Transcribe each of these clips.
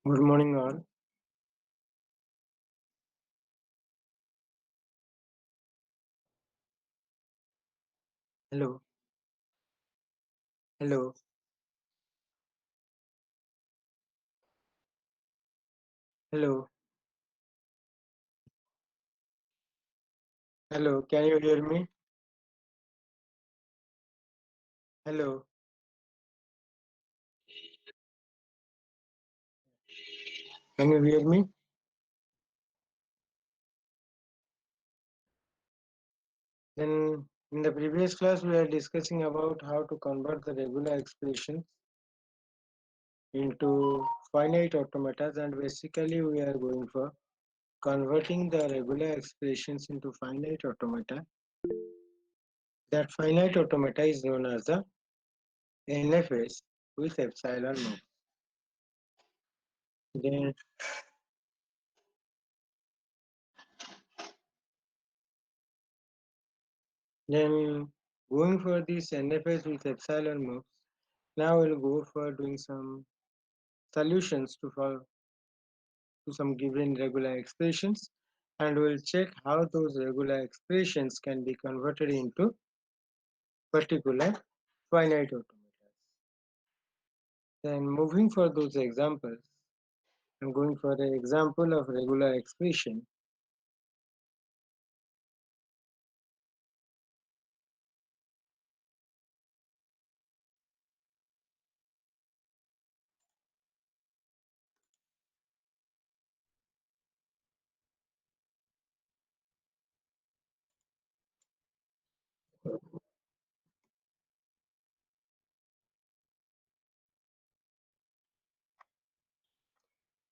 Good morning, all. Hello, hello, hello, hello. Can you hear me? Hello, can you hear me? Then, in the previous class, we are discussing about how to convert the regular expressions into finite automatas, and basically, we are going for converting the regular expressions into finite automata. That finite automata is known as the NFS with epsilon naught. Then, then going for this NFS with epsilon moves, now we'll go for doing some solutions to some given regular expressions, and we'll check how those regular expressions can be converted into particular finite automatas. Then moving for those examples, I'm going for the example of regular expression.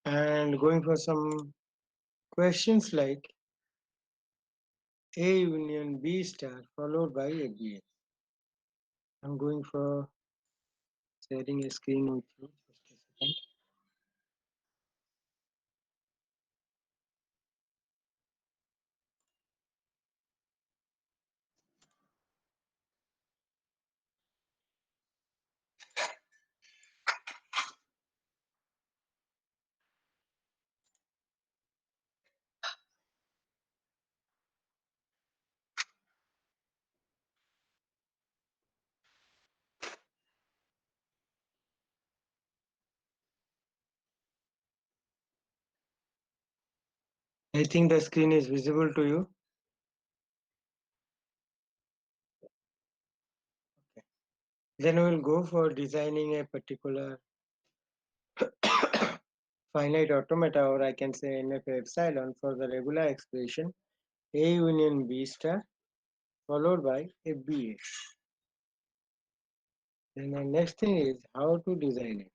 And going for some questions like A union B star followed by a B. I'm going for sharing a screen with you. Just a second. I think the screen is visible to you. Then we'll go for designing a particular finite automata, or I can say NF epsilon, for the regular expression A union B star followed by a B. Then the next thing is how to design it.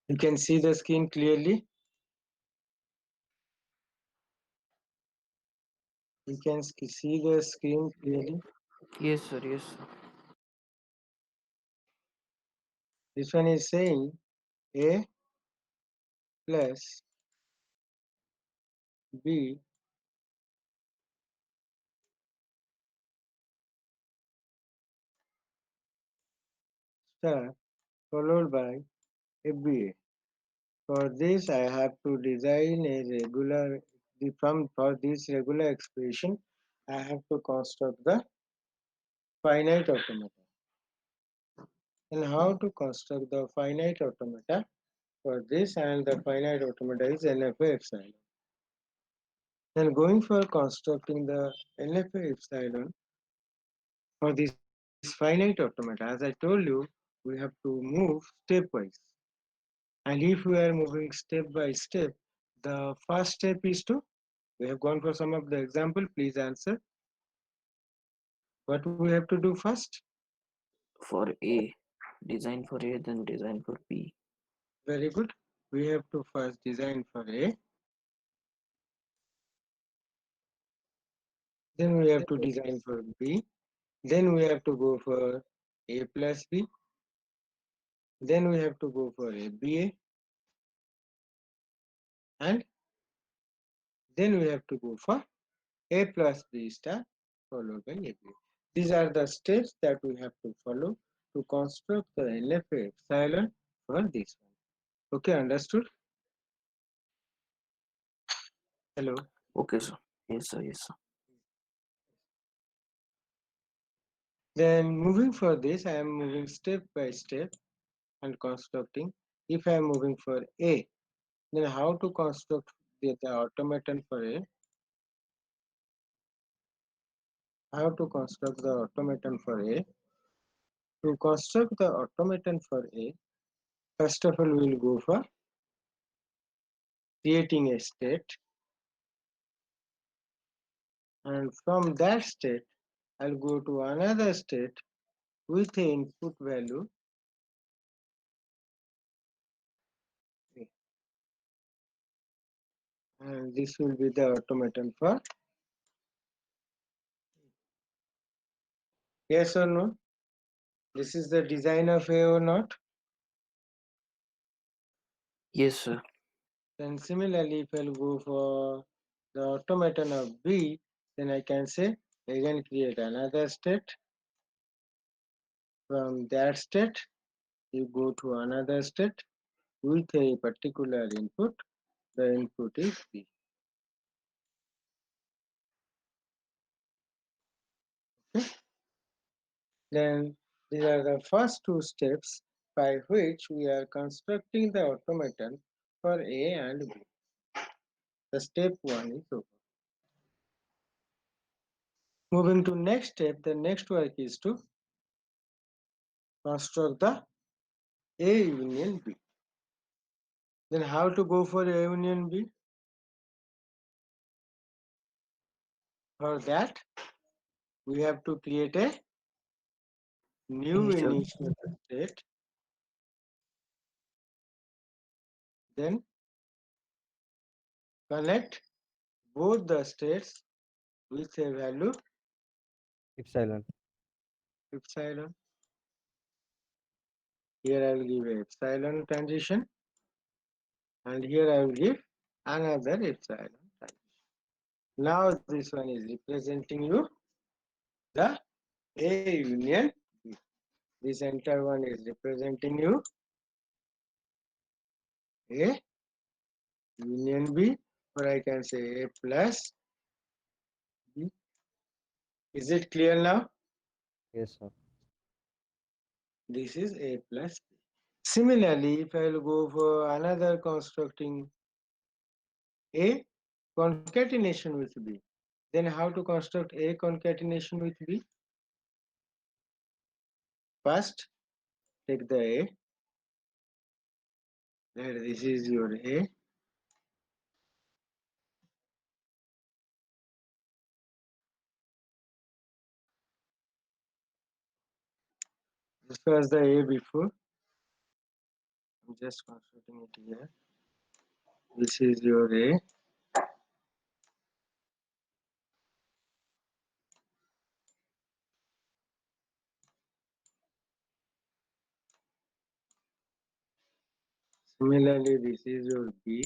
You can see the screen clearly. You can see the screen clearly. Yes, sir. Yes, sir. This one is saying A plus B star followed by a B. For this, I have to design a regular, for this regular expression, I have to construct the finite automata. And how to construct the finite automata for this, and the finite automata is NFA epsilon. Then going for constructing the NFA epsilon for this finite automata, as I told you, we have to move stepwise. And if we are moving step by step, the first step is to, we have gone for some of the example, please answer. What we have to do first? For A, design for A, then design for B. Very good. We have to first design for A. Then we have to design for B. Then we have to go for A plus B. Then we have to go for a BA. And then we have to go for A plus B star followed by AB. These are the steps that we have to follow to construct the LFA epsilon for this one. Okay, understood? Hello. Okay, sir. Yes, sir. Yes, sir. Then moving for this, I am moving step by step and constructing. If I am moving for A, then how to construct the automaton for A? How to construct the automaton for A? To construct the automaton for A, first of all, we'll go for creating a state, and from that state, I'll go to another state with a input value, and this will be the automaton for yes or no. This is the design of A or not. Yes, sir. Then similarly, if I'll go for the automaton of B, then I can say again create another state. From that state, you go to another state with a particular input. The input is B. Okay? Then these are the first two steps by which we are constructing the automaton for A and B. The step one is over. Moving to next step, the next work is to construct the A union B. Then how to go for A union B? For that, we have to create a new Initial. initial state, then connect both the states with a value Epsilon. epsilon. Here I will give a epsilon transition, and here I will give another epsilon transition. Now this one is representing you the A union B. This entire one is representing you A union B, or I can say A plus B. Is it clear now? Yes, sir. This is A plus B. Similarly, if I will go for another constructing A concatenation with B, then how to construct A concatenation with B? First, take the A, and this is your A. This was the A before. I'm just constructing it here. This is your A. Similarly, this is your B.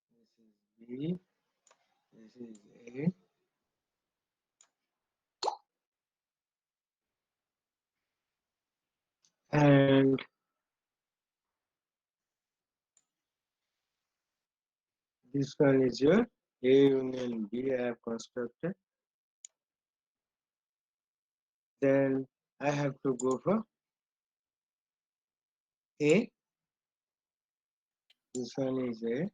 This is B. This is A. And this one is your A union B I have constructed. Then I have to go for A. This one is A.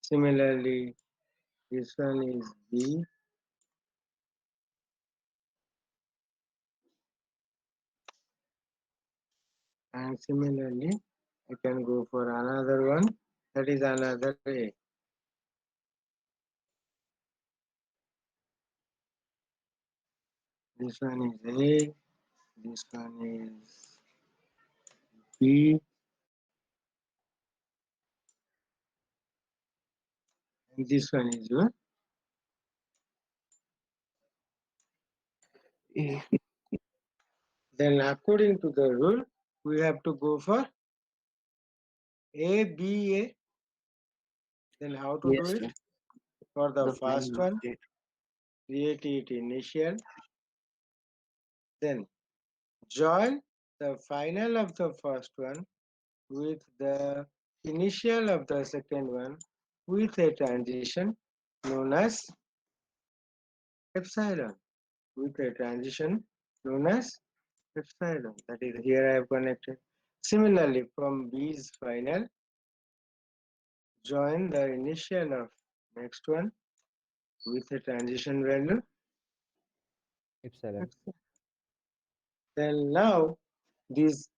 Similarly, this one is B. And similarly, I can go for another one. That is another A. This one is A. This one is B. And this one is what? A. Then according to the rule, we have to go for A, B, A. Then how to do Yes, it? sir. For the The first final one, state. create it initial. Then join the final of the first one with the initial of the second one with a transition known as epsilon. With a transition known as epsilon. That is here I have connected. Similarly, from B's final, join the initial of next one with a transition value. Epsilon. Then now these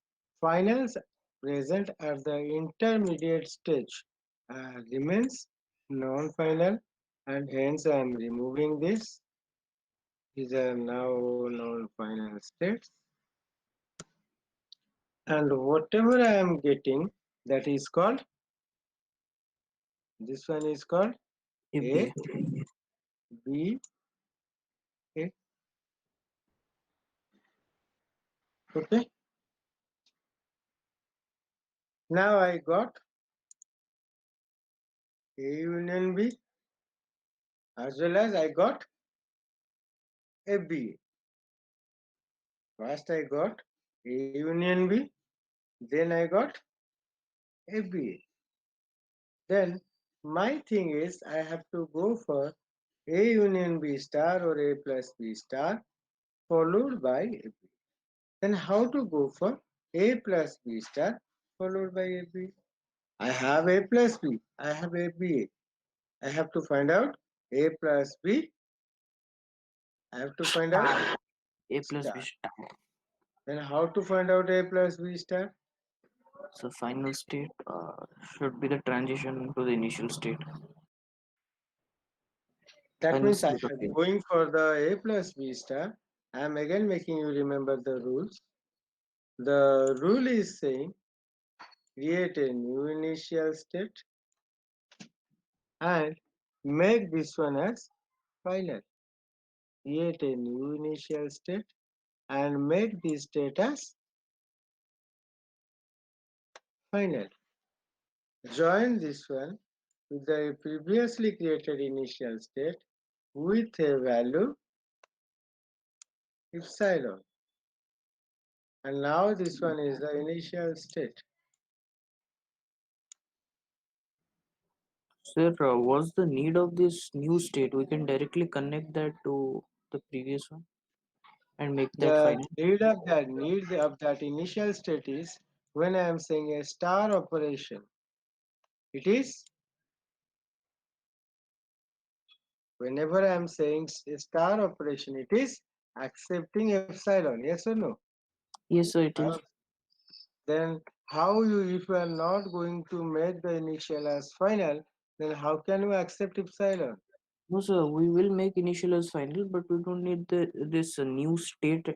finals present at the intermediate stage remains non-final, and hence I am removing this. These are now non-final states, and whatever I am getting, that is called, this one is called A A, B. B, A. Okay. Now I got A union B, as well as I got A B. First I got A union B, then I got A B. Then my thing is I have to go for A union B star or A plus B star followed by A B. Then how to go for A plus B star followed by A B? I have A plus B. I have A B. I have to find out A plus B. I have to find out Star. A plus B star. star. Then how to find out A plus B star? So final state should be the transition to the initial state. That Final means I state of am A. going for the A plus B star. I am again making you remember the rules. The rule is saying create a new initial state and make this one as final. Create a new initial state and make this state as final. Join this one with the previously created initial state with a value epsilon. And now this one is the initial state. Sir, what's the need of this new state? We can directly connect that to the previous one and make that The final. need of that initial state is when I am saying a star operation. It is whenever I am saying a star operation, it is accepting epsilon. Yes or no? Yes, sir, it How, is. then how you if you are not going to make the initial as final, then how can you accept epsilon? No, sir, we will make initial as final, but we don't need this new state.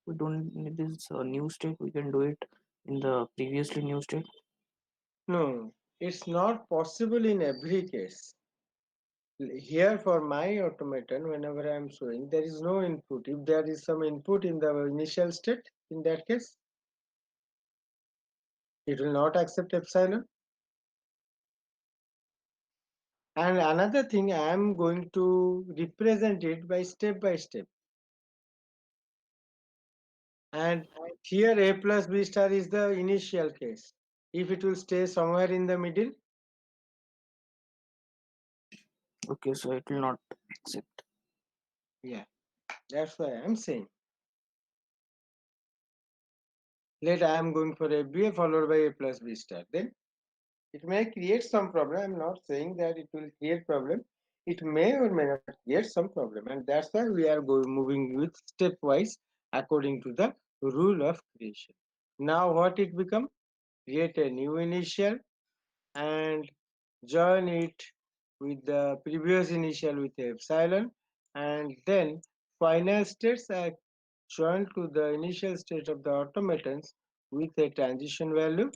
We don't need this new state. We can do it in the previously new state. No, it's not possible in every case. Here for my automaton, whenever I am showing, there is no input. If there is some input in the initial state, in that case, it will not accept epsilon. And another thing, I am going to represent it by step. And here A plus B star is the initial case. If it will stay somewhere in the middle, Okay, so it will not accept. yeah, that's why I am saying. Let I am going for a B followed by A plus B star. Then it may create some problem. I'm not saying that it will create problem. It may or may not create some problem, and that's why we are going moving with stepwise according to the rule of creation. Now what it become? Create a new initial and join it with the previous initial with epsilon, and then final states are joined to the initial state of the automatons with a transition value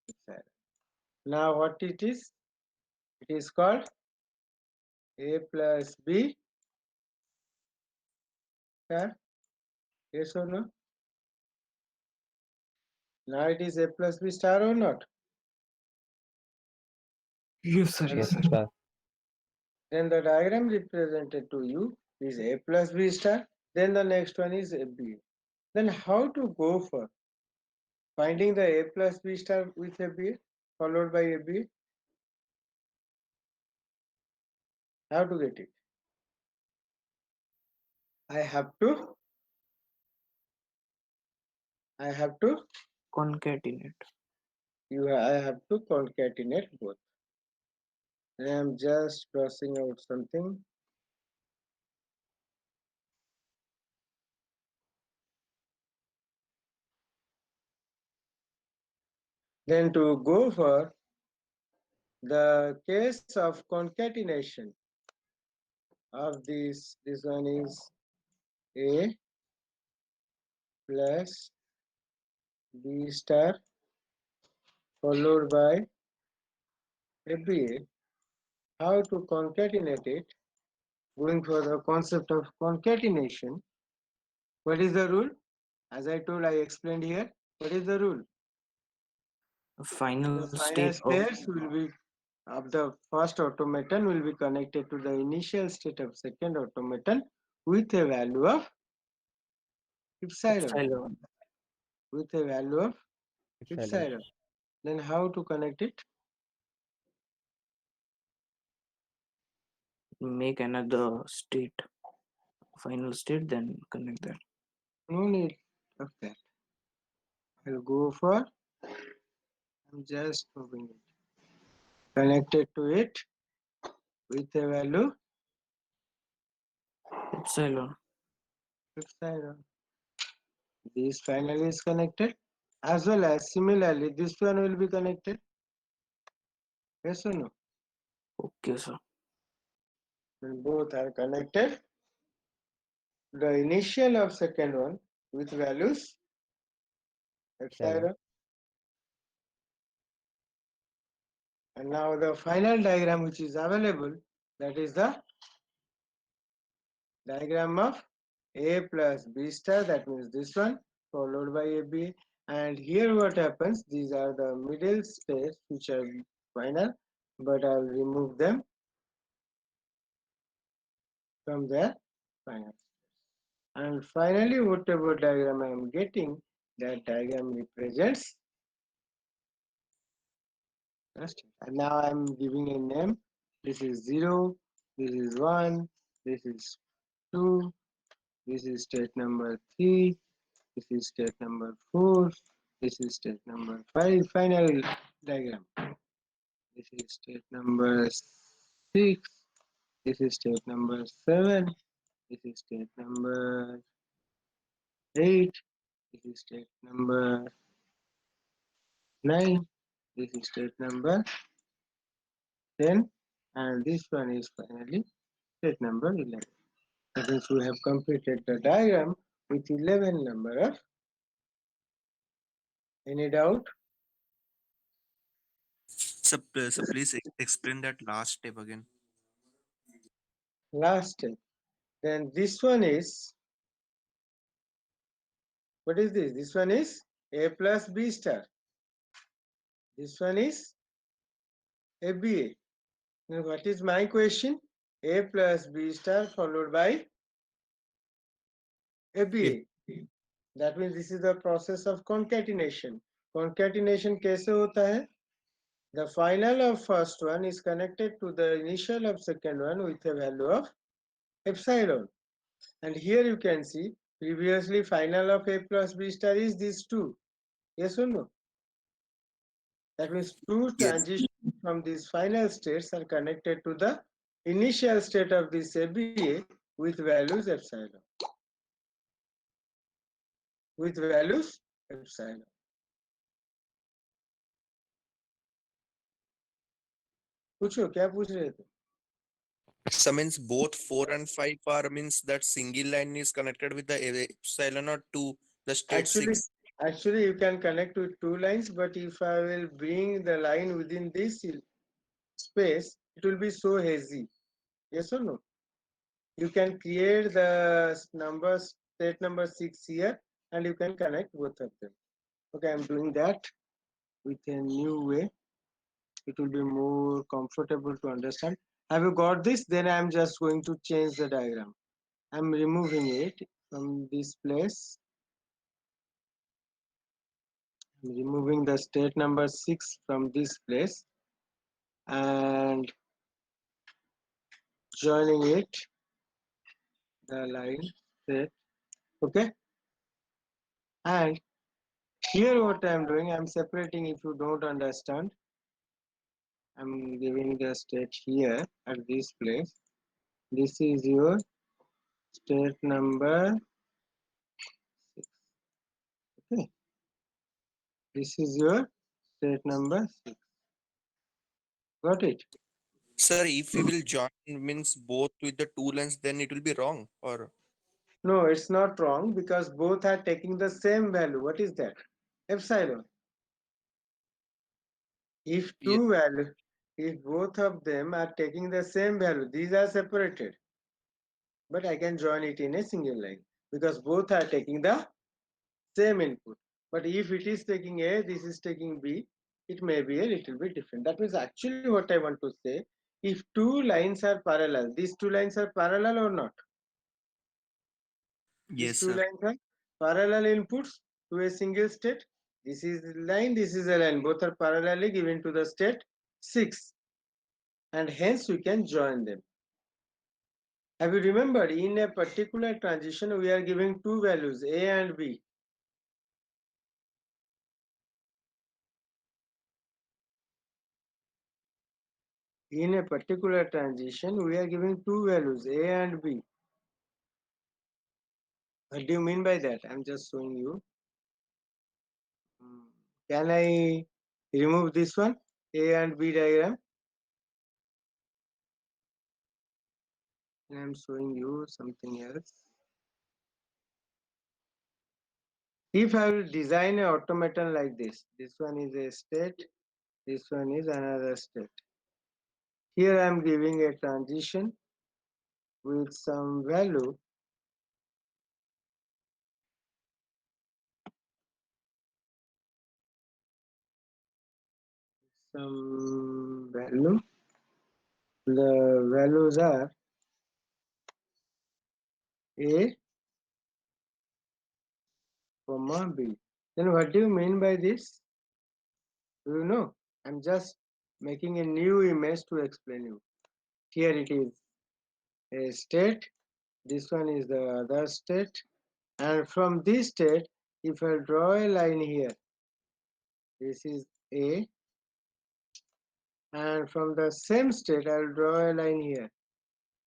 epsilon. Now what it is? It is called a plus b star. Yes or no? Now it is a plus b star or not? Yes, sir. And Yes, Yes, sir. sir. then the diagram represented to you is a plus b star. Then the next one is a b. Then how to go for finding the a plus b star with a b followed by a b? How to get it? I have to I have to Concatenate. I have to concatenate both. I am just crossing out something. Then to go for the case of concatenation of this one is a plus b star followed by a b. How to concatenate it? Going for the concept of concatenation. What is the rule? As I told, I explained here. What is the rule? A final The state final of states will be of the first automaton will be connected to the initial state of second automaton with a value of epsilon. epsilon. With a value of Epsilon. epsilon. Then how to connect it? Make another state, final state, then connect that. No need of that. I'll go for I'm just moving it. Connected to it with a value Epsilon. epsilon. This finally is connected as well as similarly this one will be connected. Yes or no? Okay, sir. When both are connected, the initial of second one with values Epsilon. epsilon. And now the final diagram which is available, that is the diagram of a plus b star, that means this one followed by a b. And here what happens, these are the middle states which are final, but I'll remove them from their final. And finally, whatever diagram I am getting, that diagram represents just. And now I am giving a name. This is 0, this is 1, this is 2, this is state number 3, this is state number 4, this is state number 5. Final diagram. This is state number 6, this is state number 7, this is state number 8, this is state number 9, this is state number 10, and this one is finally state number 11. That means we have completed the diagram with 11 number of. Any doubt? So please explain that last step again. Last step. Then this one is, what is this? This one is a plus b star. This one is a b. Now what is my question? A plus b star followed by a Yes. b. That means this is the process of concatenation. Concatenation कैसे होता है? The final of first one is connected to the initial of second one with a value of epsilon. And here you can see previously final of a plus b star is these two. Yes or no? That means two Yes. transitions from these final states are connected to the initial state of this ABA with values epsilon. With values epsilon. पूछो क्या पूछ रहे थे? So means both 4 and 5 are means that single line is connected with the epsilon or to the state Actually, 6. actually, you can connect with two lines, but if I will bring the line within this space, it will be so hazy. Yes or no? You can create the numbers, state number 6 here, and you can connect both of them. Okay, I'm doing that with a new way. It will be more comfortable to understand. Have you got this? Then I'm just going to change the diagram. I'm removing it from this place. I'm removing the state number 6 from this place and joining it, the line set. Okay, and here what I'm doing, I'm separating. If you don't understand, I'm giving the state here at this place. This is your state number 6. Okay, this is your state number 6. Got it? Sir, if we will join means both with the two lines, then it will be wrong. Or No, it's not wrong because both are taking the same value. What is that? Epsilon. If yes, two values, if both of them are taking the same value, these are separated. But I can join it in a single line because both are taking the same input. But if it is taking A, this is taking B, it may be a little bit different. That means actually what I want to say, if two lines are parallel, these two lines are parallel or not? These yes, two sir. lines are parallel inputs to a single state. This is a line, this is a line. Both are parallelly given to the state 6. And hence we can join them. Have you remembered in a particular transition we are giving two values A and B. In a particular transition we are giving two values A and B. What do you mean by that? I'm just showing you. Can I remove this one? A and B diagram. I'm showing you something else. If I will design an automaton like this one is a state, this one is another state. Here I am giving a transition with some value, some value. The values are A, comma B. Then what do you mean by this? Do you know? I'm just making a new image to explain you. Here it is a state, this one is the other state, and from this state, if I draw a line here, this is A, and from the same state, I'll draw a line here,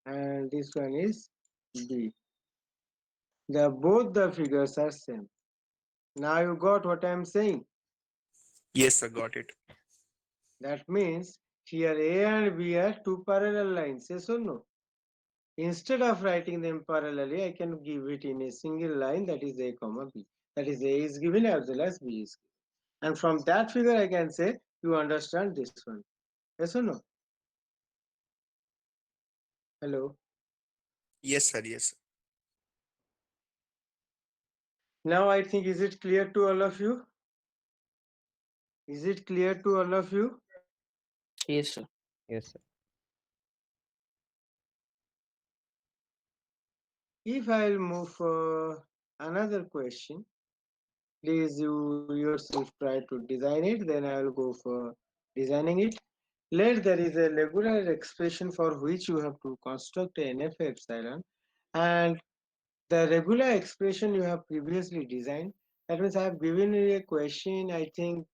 and this one is B. Both the figures are same. Now you got what I'm saying. Yes, sir, got it. That means here A and B are two parallel lines, yes or no? Instead of writing them parallelly, I can give it in a single line, that is A comma B. That is A is given as well as B is given. And from that figure, I can say you understand this one. Yes or no? Hello. Yes, sir, yes. Now I think, is it clear to all of you? Is it clear to all of you? Yes, sir. Yes, sir. If I'll move for another question, please you yourself try to design it, then I will go for designing it. Let there is a regular expression for which you have to construct a NF epsilon, and the regular expression you have previously designed. That means I have given you a question, I think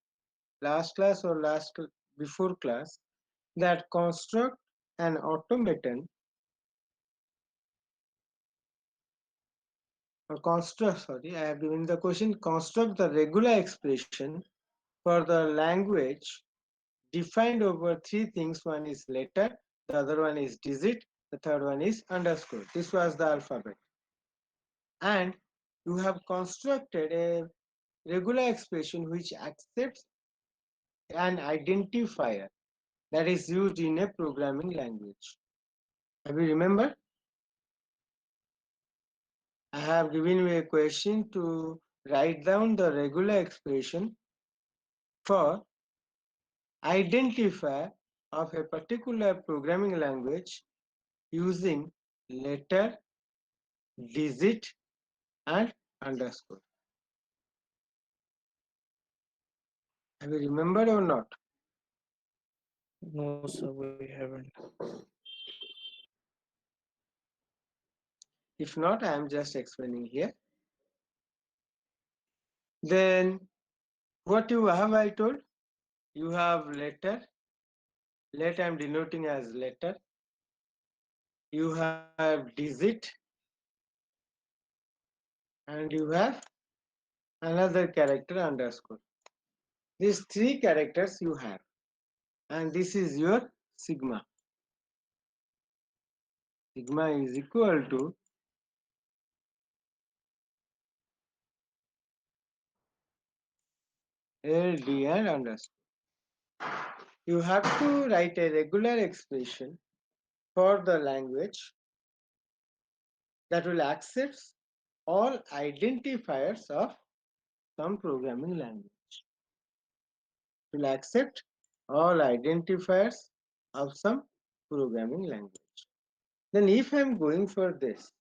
last class or before class, that construct an automaton or construct, sorry, I have given the question, construct the regular expression for the language defined over three things. One is letter, the other one is digit, the third one is underscore. This was the alphabet. And you have constructed a regular expression which accepts an identifier that is used in a programming language. Have you remember? I have given you a question to write down the regular expression for identifier of a particular programming language using letter, digit, and underscore. Have you remembered or not? No, sir, we haven't. If not, I am just explaining here. Then what you have, I told you have letter. Let I am denoting as letter. You have digit, and you have another character underscore. These three characters you have, and this is your sigma. Sigma is equal to LD and underscore. You have to write a regular expression for the language that will accept all identifiers of some programming language. It will accept all identifiers of some programming language. Then if I am going for this,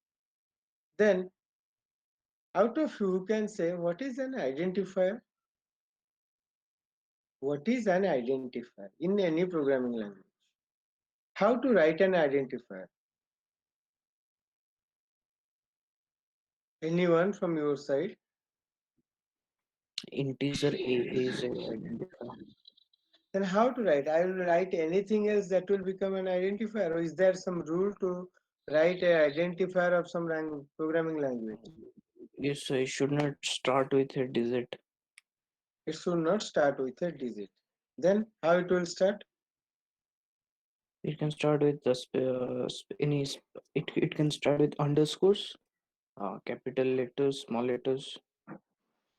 then out of you who can say what is an identifier? What is an identifier in any programming language? How to write an identifier? Anyone from your side? Integer A is a identifier. Then how to write? I will write anything else that will become an identifier, or is there some rule to write an identifier of some programming language? Yes, sir, it should not start with a digit. It should not start with a digit. Then how it will start? It can start with the it can start with underscores, capital letters, small letters.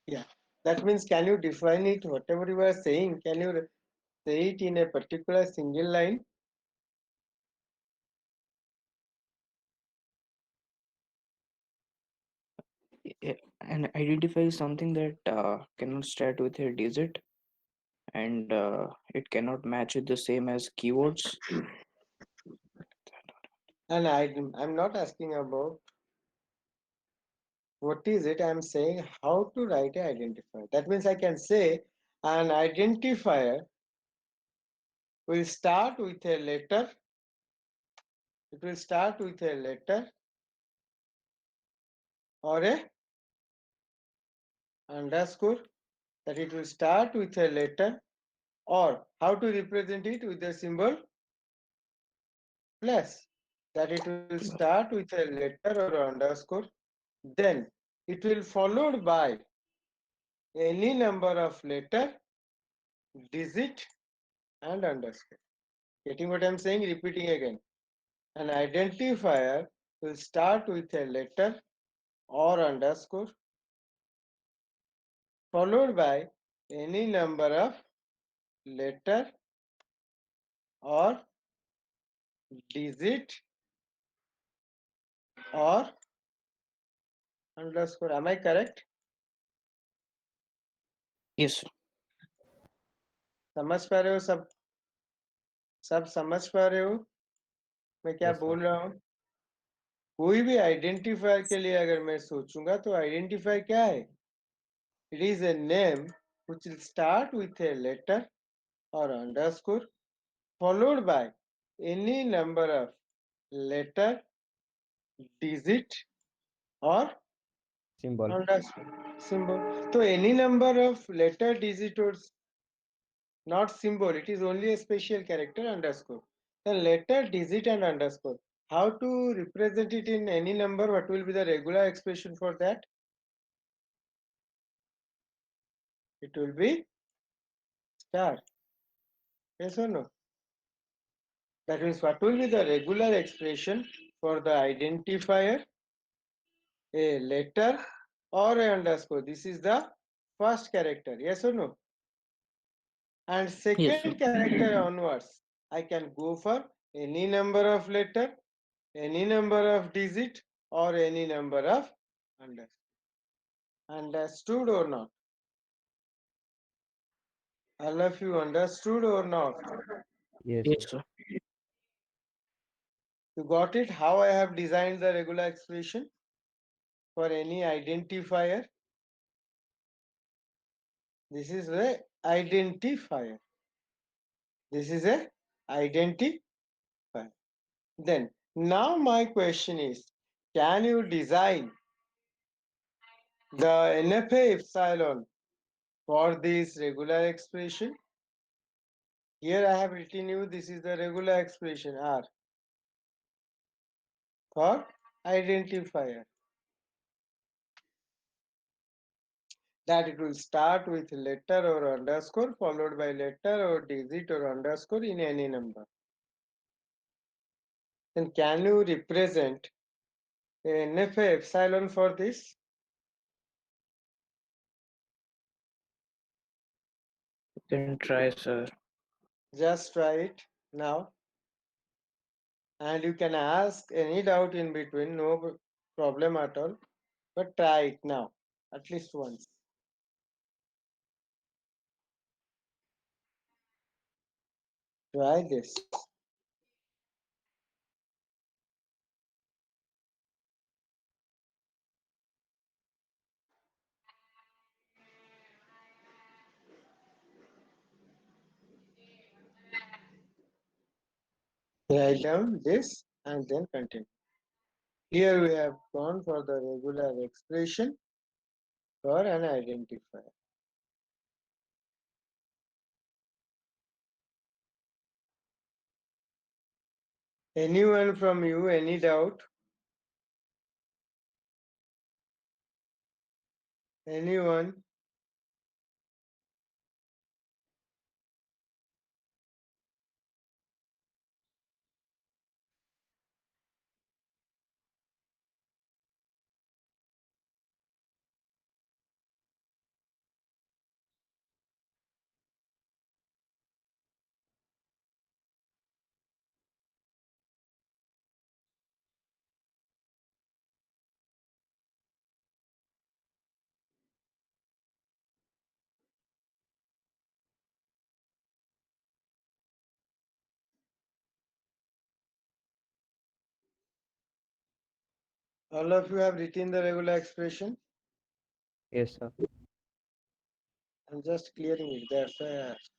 Yeah. That means can you define it? Whatever you are saying, can you say it in a particular single line? An identifier is something that cannot start with a digit, and it cannot match with the same as keywords. And I'm not asking about what is it, I'm saying how to write an identifier. That means I can say an identifier will start with a letter. It will start with a letter or a underscore, that it will start with a letter, or how to represent it with the symbol plus, that it will start with a letter or underscore, then it will followed by any number of letter, digit, and underscore. Getting what I'm saying? Repeating again. An identifier will start with a letter or underscore followed by any number of letter or digit or underscore. Am I correct? Yes, sir. समझ पा रहे हो सब समझ पा रहे हो मैं क्या Yes, sir. बोल रहा हूँ? कोई भी आइडेंटिफायर के लिए अगर मैं सोचूंगा तो आइडेंटिफायर क्या है? It is a name which will start with a letter or underscore followed by any number of letter, digit or Symbol. underscore symbol. So any number of letter, digit or not symbol, it is only a special character underscore. The letter, digit and underscore. How to represent it in any number? What will be the regular expression for that? It will be star. Yes or no? That means what will be the regular expression for the identifier? A letter or a underscore. This is the first character. Yes or no? And Yes, second sir. character onwards, I can go for any number of letter, any number of digit, or any number of underscore. Understood or not? All of you understood or not? Yes, Yes, sir. sir. You got it? How I have designed the regular expression for any identifier? This is the identifier. This is a identifier. Then now my question is, can you design the NFA epsilon for this regular expression? Here I have written you this is the regular expression R for identifier. That it will start with letter or underscore followed by letter or digit or underscore in any number. Then can you represent NFA epsilon for this? You can try, sir. Just try it now. And you can ask any doubt in between, no problem at all. But try it now, at least once. Try this. Write down this and then continue. Here we have gone for the regular expression for an identifier. Anyone from you, any doubt? Anyone? All of you have written the regular expression. Yes, sir. I'm just clearing it. That's why I asked.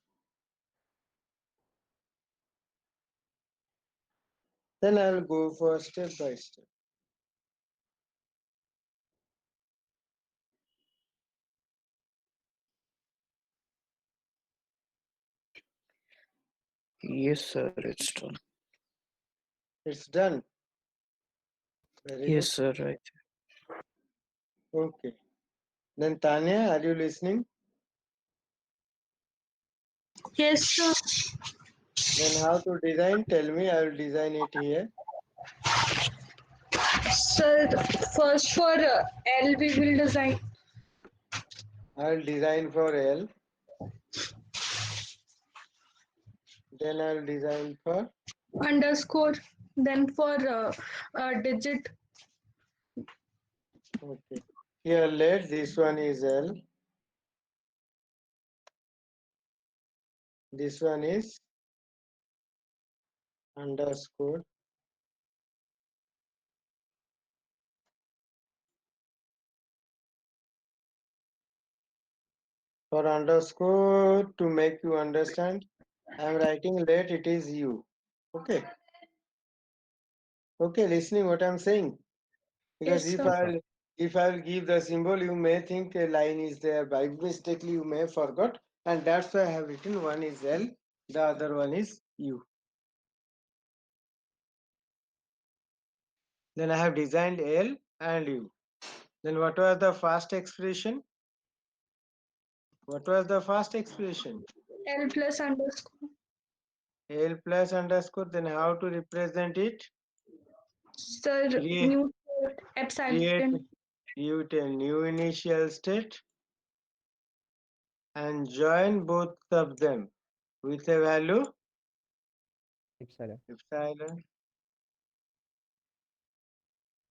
Then I will go for step by step. Yes, sir. It's done. It's done. Very Yes, good. sir. Right. Okay. Then Tanya, are you listening? Yes, sir. Then how to design? Tell me. I will design it here. Sir, first for L we will design I will design for L. Then I will design for underscore. Then for digit, okay. Here let this one is L. This one is underscore. For underscore to make you understand, I am writing let it is U. Okay. Okay, listening what I'm saying. Because yes, sir. if I'll give the symbol, you may think a line is there. By mistakenly you may forgot. And that's why I have written one is L, the other one is U. Then I have designed L and U. Then what was the first expression? What was the first expression? L plus underscore. L plus underscore, then how to represent it? Sir, Create, new create, epsilon. create a new initial state and join both of them with a value Epsilon. epsilon.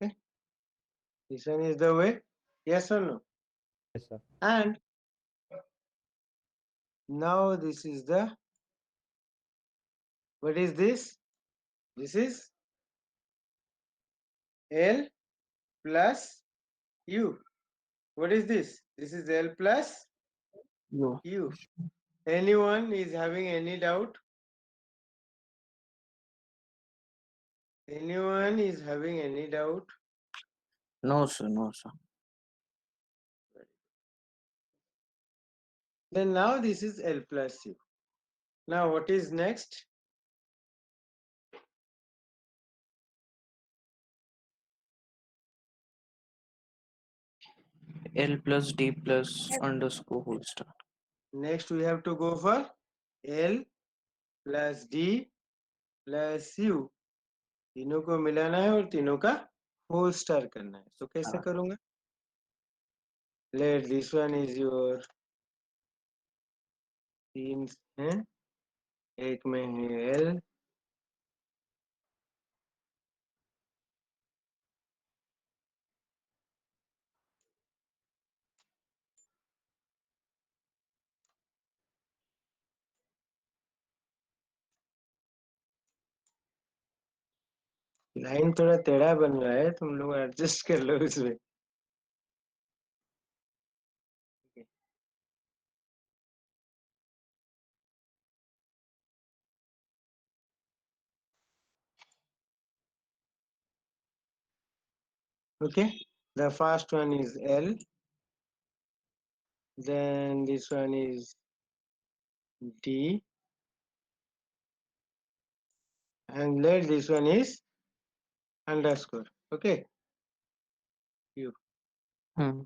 Okay, this one is the way. Yes or no? Yes, sir. And now this is the, what is this? This is L plus U. What is this? This is L plus You. U. Anyone is having any doubt? Anyone is having any doubt? No, sir. No, sir. Then now this is L plus U. Now what is next? L plus D plus underscore whole star. Next we have to go for L plus D plus U. तीनों को मिलाना है और तीनों का whole star करना है. तो कैसे हाँ. करूंगा? Let this one is your तीन है, एक में है L, लाइन थोड़ा टेढ़ा बन रहा है, तुम लोग एडजस्ट कर लो इसमें. Okay, the first one is L, then this one is D, and let this one is underscore. Okay, U. Hmm.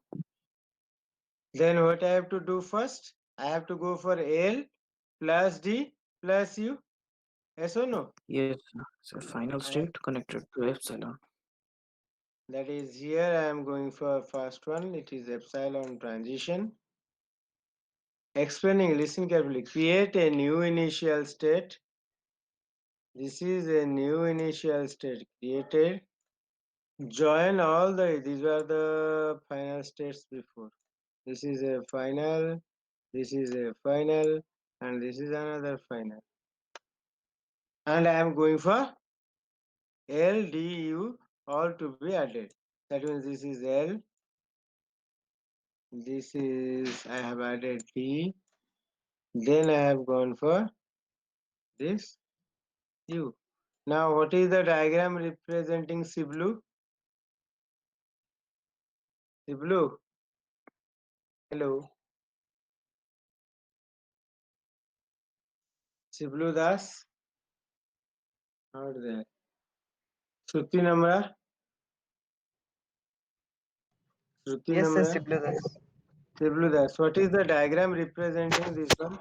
Then what I have to do first? I have to go for L plus D plus U. Yes or no? Yes, sir. So final state connected to epsilon. That is here I am going for first one. It is epsilon transition. Explaining, listen carefully. Create a new initial state. This is a new initial state created. Join all these were the final states before. This is a final, this is a final, and this is another final. And I am going for L, D, U all to be added. That means this is L, this is, I have added D, then I have gone for this U. Now what is the diagram representing Siblu? Siblu, hello. Siblu Das, out there. Shruti Namra, Shruti Yes, sir, Namra. Sibludas. Siblu Das, what is the diagram representing this one?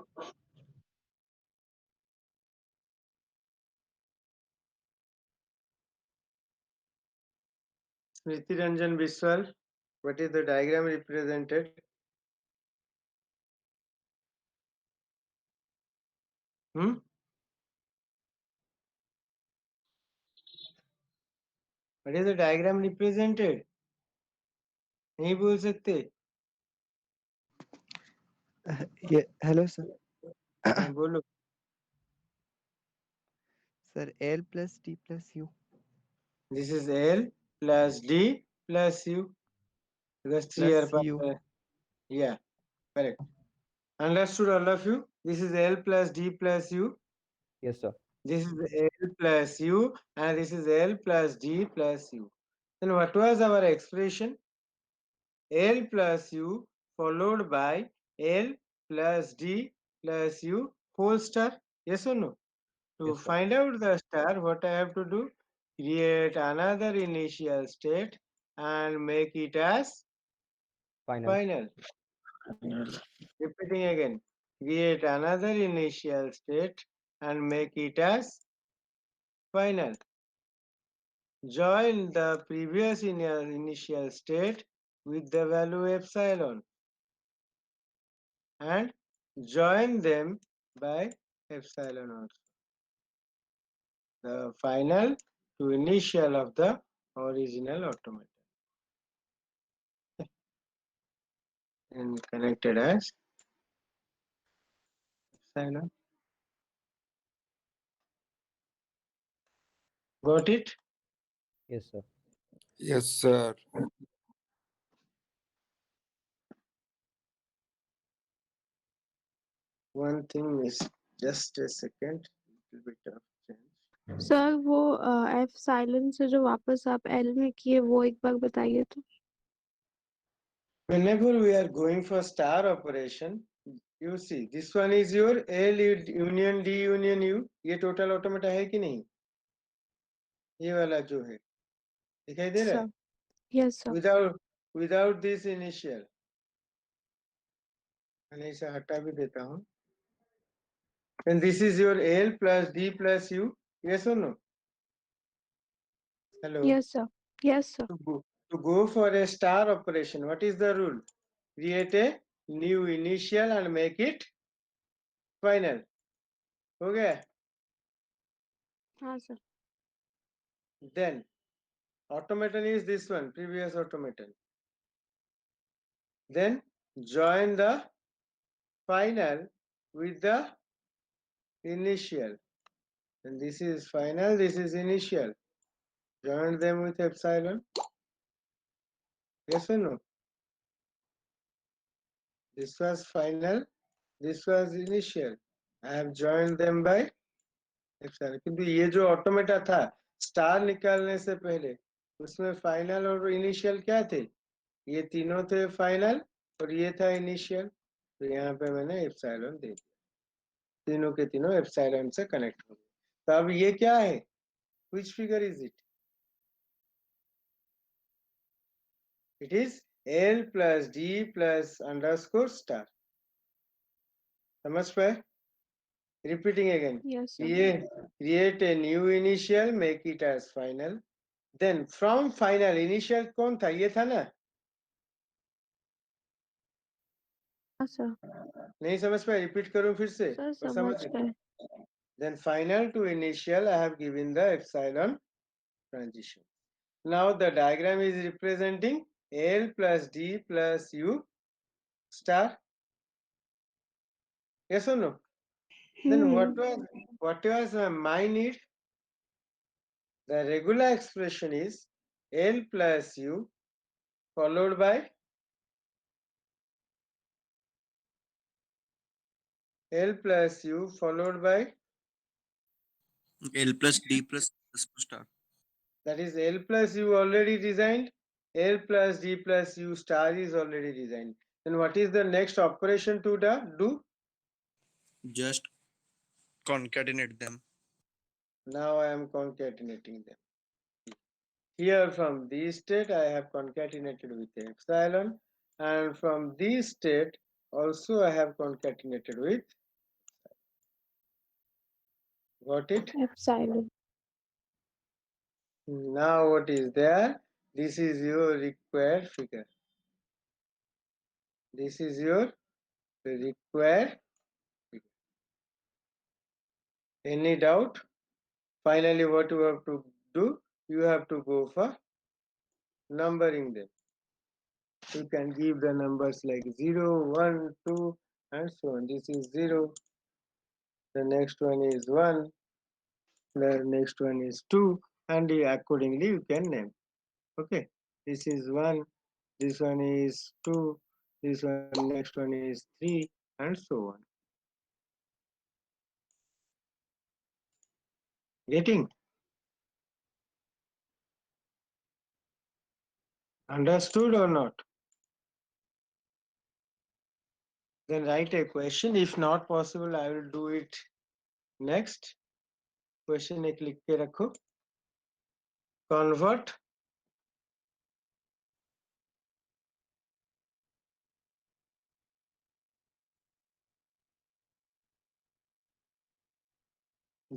Smriti Ranjan Biswal, what is the diagram represented? Hmm? What is the diagram represented? नहीं बोल सकते. Yeah, hello, sir. हाँ, बोलो. Sir, L plus D plus U. This is L plus D plus U. Because here, Plus U. yeah, correct. Understood all of you? This is L plus D plus U. Yes, sir. This is L plus U, and this is L plus D plus U. Then what was our expression? L plus U followed by L plus D plus U whole star. Yes or no? To Yes, sir. find out the star, what I have to do? Create another initial state and make it as Final. final. Repeating again. Create another initial state and make it as final. Join the previous initial state with the value epsilon and join them by epsilon also. The final to initial of the original automaton and connected as epsilon. Got it? Yes, sir. Yes, sir. One thing is just a second, little bit of change. Sir वो F silence से जो वापस आप L में किए वो एक बार बताइए तो Whenever we are going for star operation, you see this one is your L union D union U. ये total automata है कि नहीं? ये वाला जो है दिखाई दे रहा है? Sir yes sir Without this initial. मैंने इसे हटा भी देता हूँ. And this is your L plus D plus U. Yes or no? Hello. Yes sir To go for a star operation, what is the rule? Create a new initial and make it final. हो गया? हाँ sir Then automaton is this one, previous automaton. Then join the final with the initial. And this is final, this is initial. Join them with epsilon. Yes or no? This was final, this was initial. I have joined them by epsilon. क्योंकि ये जो automata था star निकालने से पहले उसमें final और initial क्या थे? ये तीनों थे फाइनल और ये था इनिशियल. तो यहाँ पे मैंने एप्सिलॉन दे दिया. तीनों के तीनों एप्सिलॉन से कनेक्ट हो गए. तो अब ये क्या है? Which figure is it? It is L plus D plus underscore star. समझ पाए? Repeating again. Yes sir Create a new initial, make it as final. Then from final, initial कौन था? ये था ना? हाँ सर नहीं समझ पाए? Repeat करूं फिर से? सर और समझ समझ गए Then final to initial, I have given the epsilon transition. Now the diagram is representing L plus D plus U star. Yes or no? Then what was my need? The regular expression is L plus U followed by L plus U followed by L plus D plus star. that is L plus U already designed. L plus D plus U star is already designed. Then what is the next operation to do? Just concatenate them. Now I am concatenating them. Here from this state I have concatenated with epsilon, and from this state also I have concatenated with. Got it? Epsilon Now what is there? This is your required figure. This is your required figure. Any doubt? Finally, what you have to do? You have to go for numbering them. You can give the numbers like 0, 1, 2, and so on. This is 0. The next one is 1. The next one is 2. And accordingly, you can name. Okay. This is 1. This one is 2. This one, next one is 3, and so on. Getting? Understood or not? Then write a question. If not possible, I will do it next. Question एक लिख के रखो. Convert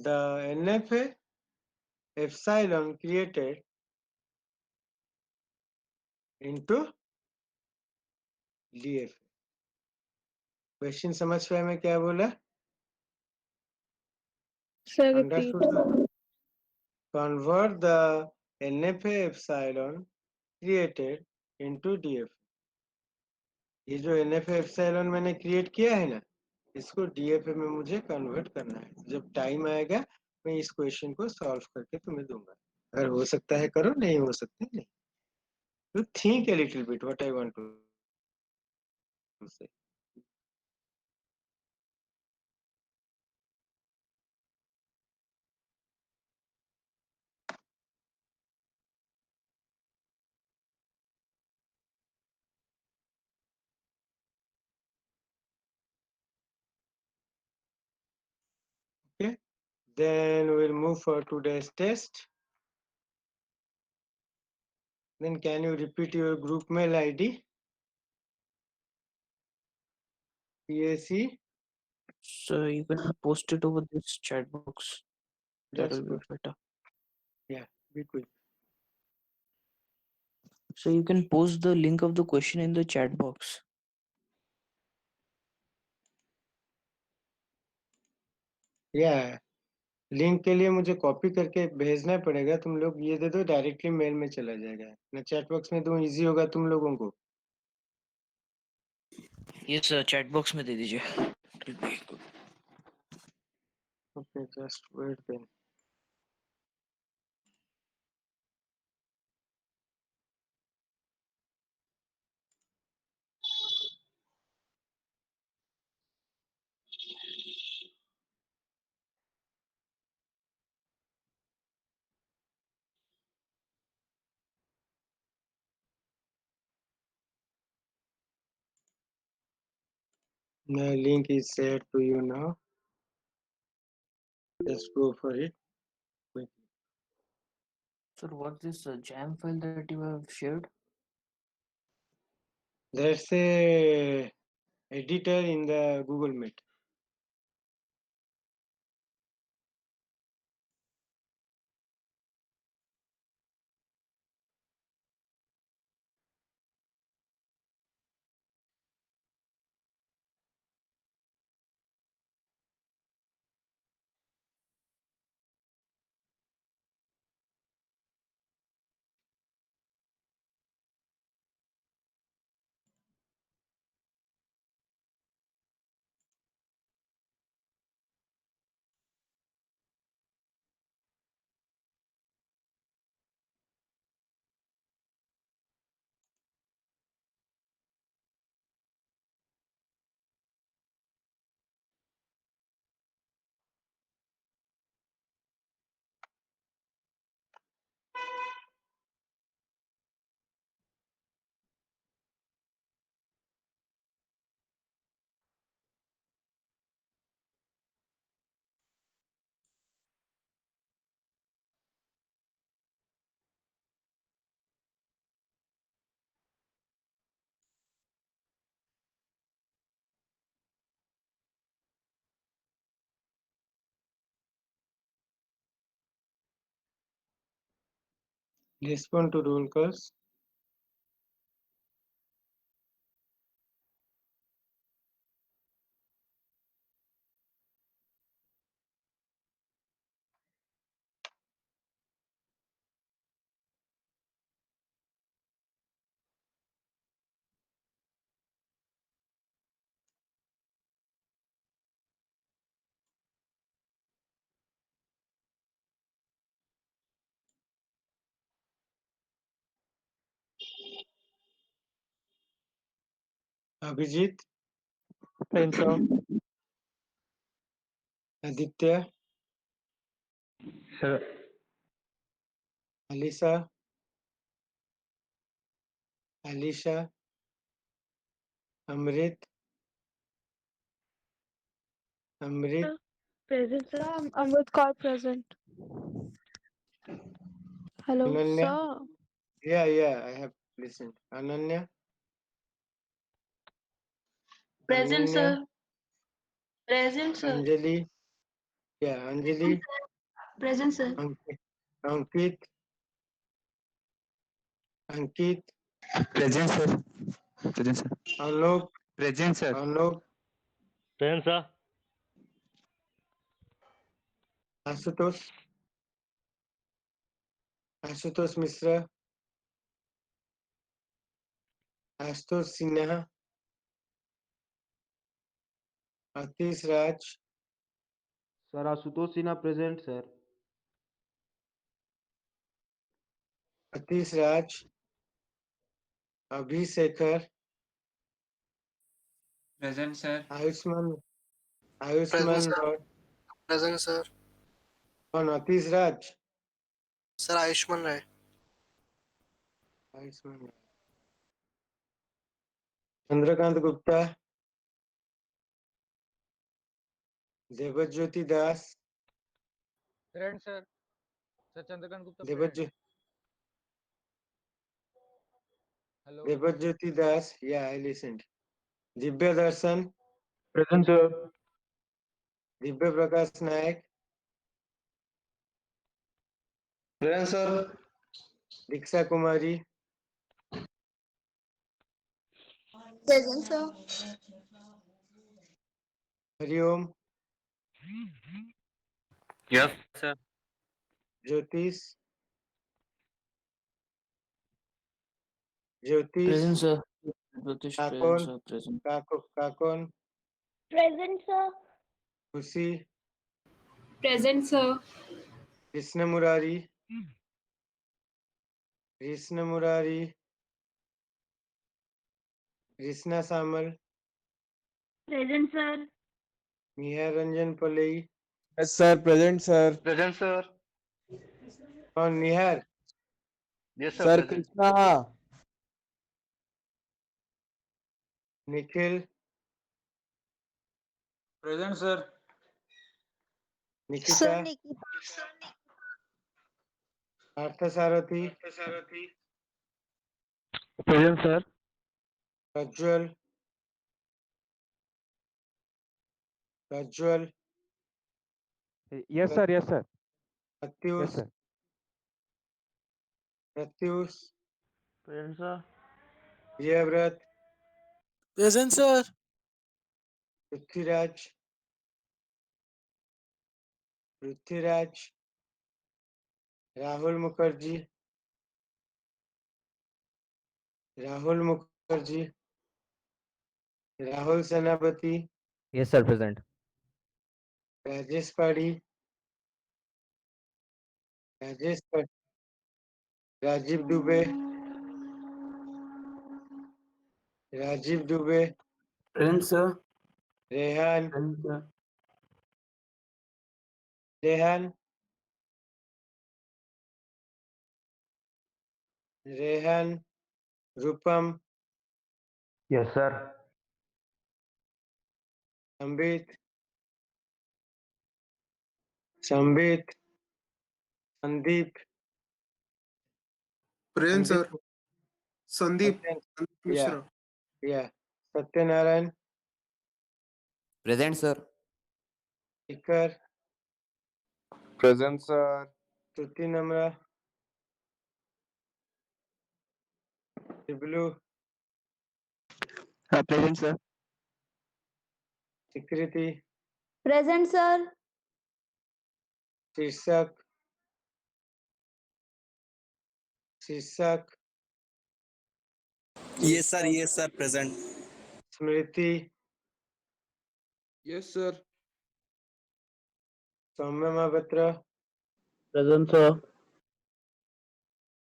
the NFA epsilon created into DFA. Question समझ में मैं क्या बोला? Sir, repeat. Understood? Convert the NFA epsilon created into DFA. ये जो NFA epsilon मैंने क्रिएट किया है ना, इसको DFA में मुझे कन्वर्ट करना है. जब टाइम आएगा मैं इस क्वेश्चन को सॉल्व करके तुम्हें दूंगा. अगर हो सकता है करो, नहीं हो सकता नहीं. You think a little bit what I want to say. Okay, then we'll move for today's test. Then can you repeat your group mail ID? PAC. So you can post it over this chat box. That That's will be good. better. Yeah, be quick. So you can post the link of the question in the chat box. Yeah. Link के लिए मुझे copy करके भेजना पड़ेगा. तुम लोग ये दे दो, डायरेक्टली मेल में चला जाएगा. मैं चैट बॉक्स में दूं, इजी होगा तुम लोगों को. Yes, chat box में दे दीजिए. It will be good. Okay, just wait then. The link is shared to you now. Just go for it. Quick. Sir, what's this jam file that you have shared? That's a editor in the Google Meet. Respond to roll calls. Abhijit, Sir. Aditya, Sir. Alisa, Alisha, Amrit, Amrit, Present, sir. Amrit Kaur present. Hello, Ananya. sir. Yeah, I have listened. Ananya, Present, Ananya, sir. Present, sir. Anjali. Yeah, Anjali, Present, sir. Ankit, Ankit, Present, sir. Present, sir. Alok, Present, sir. Alok, Present, sir. Asutosh, Ashutosh Mishra, Ashutosh Sinha, Atish Raj, Sir, Ashutosh Sinha present, sir. Atish Raj, Abhisekhar, Present, sir. Ayushman, Present, Ayushman sir. Raj, Present, sir. on Atish Raj, Sir Ayushman Rai. Ayushman Raj, Chandrakant Gupta, Debajyoti Das, Present, sir. Sir Chandrakant Gupta present. Debajyoti, Hello. Debajyoti Das, yeah, I listened. Divya Darshan, Present, sir. Divya Prakash Naik, Present, sir. Diksha Kumari, Present, sir. Hariom, Yes, sir. Jyotish, Present, Jyotish, sir. Jyotish, present, Kakon, sir. Present. Kakon, Present, sir. Husi, Present, sir. Krishna Murari, Krishna Murari, Krishna Samal, Present, sir. Nihar Ranjan Palai, Yes, sir, present, sir. Present, sir. on Nihar, Yes, sir. Sir, Present. Krishna. Nikhil, Present, sir. Nikita, Parthasarathi, Present, sir. Rajwal, Rajwal, Yes, sir, yes, sir. Yes, Pratyush, sir. Pratyush, Present, sir. Priyavrat, Present, sir. Prithviraj, Prithviraj, Rahul Mukherjee, Rahul Mukherjee, Rahul Senapati, Yes, sir, present. Rajesh Padhi, Rajesh Padhi, Rajiv Dubey, Rajiv Dubey, Present, sir. Rehan, Present, sir. Rehan, Rehan, Rupam, Yes, sir. Sambit, Sambit, Sandeep, Present, sir. Sandeep, Sandeep. Satyan, Sandeep Mishra. yeah, Satyanarayan, Present, sir. Ikar, Present, sir. Shruti Namra, Tiblu, Present, sir. Sikriti, Present, sir. Shirsak, Shirsak, Yes, sir. Yes, sir. Present. Smriti, Yes, sir. Soumya Mahapatra, Present, sir.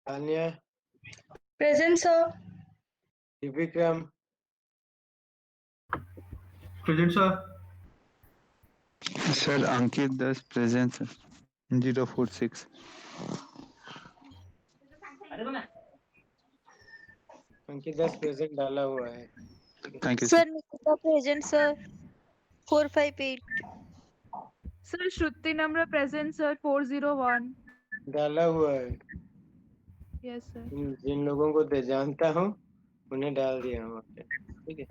Tanya, Present, sir. Vikram, Present, sir. Sir, Ankit Das present, sir. 046. Ankit Das present डाला हुआ है. Thank you, Sir sir. Nikita present, sir. 458. Sir Shruti Namra present, sir. 401. डाला हुआ है. Yes, sir. जिन लोगों को दे जानता हूँ उन्हें डाल दिया हूँ. ठीक है.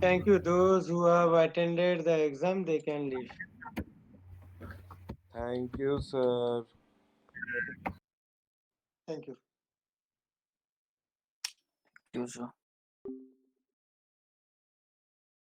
Thank you. Those who have attended the exam, they can leave. Thank you, sir. Thank you. Thank you, sir.